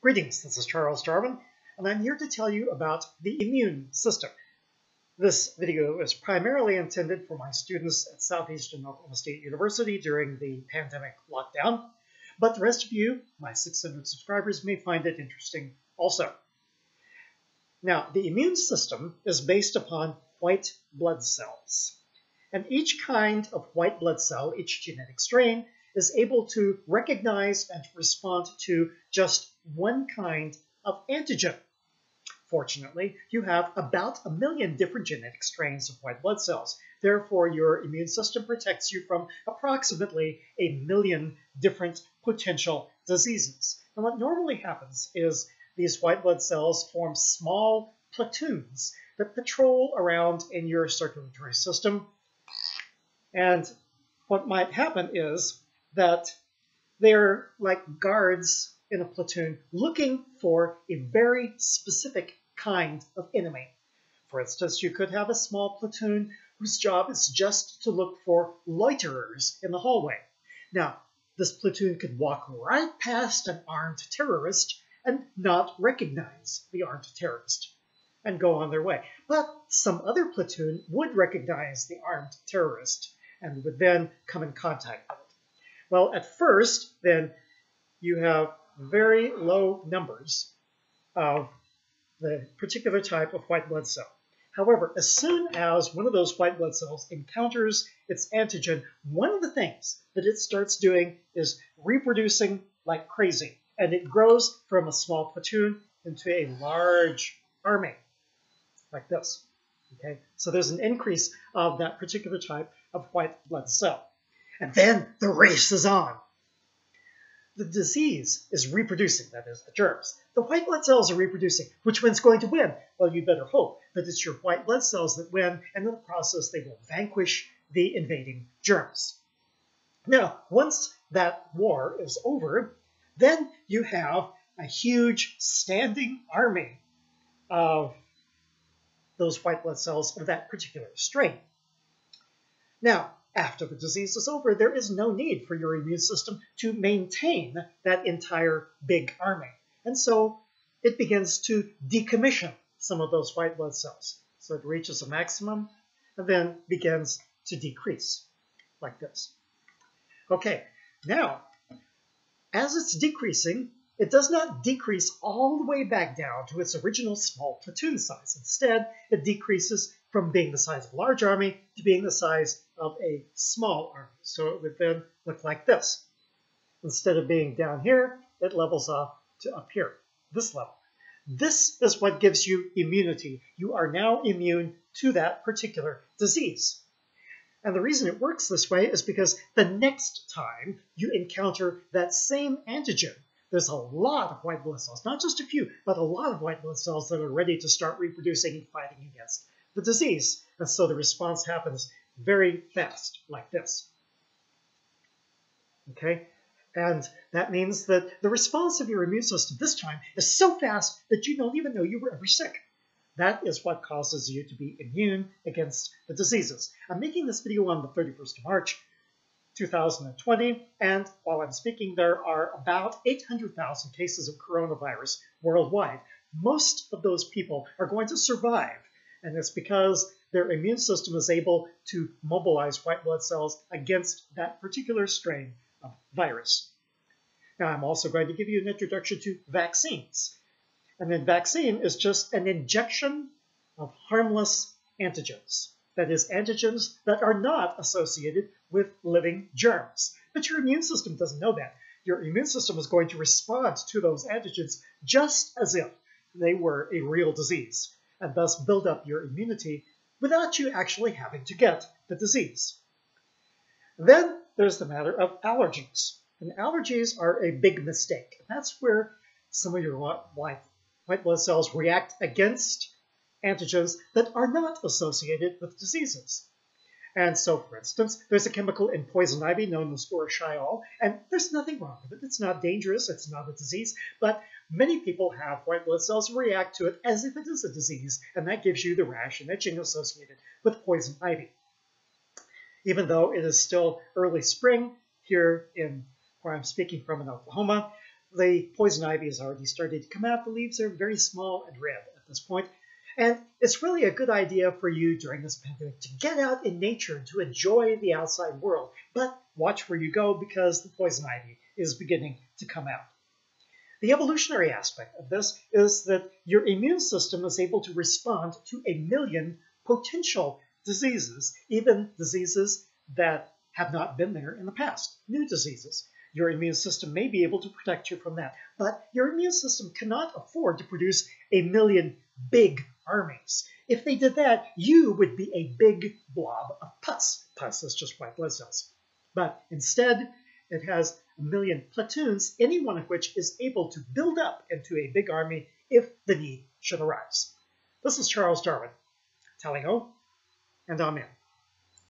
Greetings, this is Charles Darwin, and I'm here to tell you about the immune system. This video is primarily intended for my students at Southeastern Oklahoma State University during the pandemic lockdown, but the rest of you, my 600 subscribers, may find it interesting also. Now, the immune system is based upon white blood cells, and each kind of white blood cell, each genetic strain, is able to recognize and respond to just one kind of antigen. Fortunately, you have about 1 million different genetic strains of white blood cells. Therefore, your immune system protects you from approximately 1 million different potential diseases. And what normally happens is these white blood cells form small platoons that patrol around in your circulatory system. And what might happen is that they're like guards in a platoon looking for a very specific kind of enemy. For instance, you could have a small platoon whose job is just to look for loiterers in the hallway. Now, this platoon could walk right past an armed terrorist and not recognize the armed terrorist and go on their way. But some other platoon would recognize the armed terrorist and would then come in contact with it. Well, at first, then, you have very low numbers of the particular type of white blood cell. However, as soon as one of those white blood cells encounters its antigen, one of the things that it starts doing is reproducing like crazy. And it grows from a small platoon into a large army, like this. Okay? So there's an increase of that particular type of white blood cell. And then the race is on. The disease is reproducing, that is, the germs. The white blood cells are reproducing. Which one's going to win? Well, you better hope that it's your white blood cells that win, and in the process, they will vanquish the invading germs. Now, once that war is over, then you have a huge standing army of those white blood cells of that particular strain. Now, after the disease is over, there is no need for your immune system to maintain that entire big army. And so it begins to decommission some of those white blood cells. So it reaches a maximum and then begins to decrease, like this. Okay, now, as it's decreasing, it does not decrease all the way back down to its original small platoon size. Instead, it decreases from being the size of a large army to being the size of a small army. So it would then look like this. Instead of being down here, it levels off to up here, this level. This is what gives you immunity. You are now immune to that particular disease. And the reason it works this way is because the next time you encounter that same antigen, there's a lot of white blood cells, not just a few, but a lot of white blood cells that are ready to start reproducing and fighting against the disease. And so the response happens very fast, like this. Okay? And that means that the response of your immune system this time is so fast that you don't even know you were ever sick. That is what causes you to be immune against the diseases. I'm making this video on the 31st of March, 2020, and while I'm speaking, there are about 800,000 cases of coronavirus worldwide. Most of those people are going to survive, and it's because their immune system is able to mobilize white blood cells against that particular strain of virus. Now, I'm also going to give you an introduction to vaccines. And then vaccine is just an injection of harmless antigens. That is, antigens that are not associated with living germs. But your immune system doesn't know that. Your immune system is going to respond to those antigens just as if they were a real disease, and thus build up your immunity without you actually having to get the disease. Then there's the matter of allergies. And allergies are a big mistake. That's where some of your white blood cells react against antigens that are not associated with diseases. And so, for instance, there's a chemical in poison ivy known as urushiol, and there's nothing wrong with it. It's not dangerous, it's not a disease, but many people have white blood cells react to it as if it is a disease, and that gives you the rash and itching associated with poison ivy. Even though it is still early spring here in where I'm speaking from in Oklahoma, The poison ivy has already started to come out. The leaves are very small and red at this point. And it's really a good idea for you during this pandemic to get out in nature and to enjoy the outside world. But watch where you go because the poison ivy is beginning to come out. The evolutionary aspect of this is that your immune system is able to respond to 1 million potential diseases, even diseases that have not been there in the past, new diseases. Your immune system may be able to protect you from that, but your immune system cannot afford to produce 1 million big armies. If they did that, you would be a big blob of pus. Pus is just white blood cells. But instead, it has 1 million platoons, any one of which is able to build up into a big army if the need should arise. This is Charles Darwin. Tally ho, and amen.